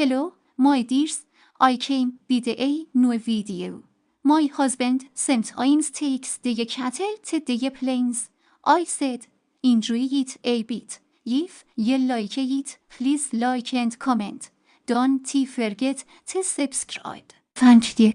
Hello, my dears. I came with a new video. My husband sometimes takes the cattle to the plains. I said, enjoy it a bit. If you like it, please like and comment. Don't forget to subscribe. Thank you.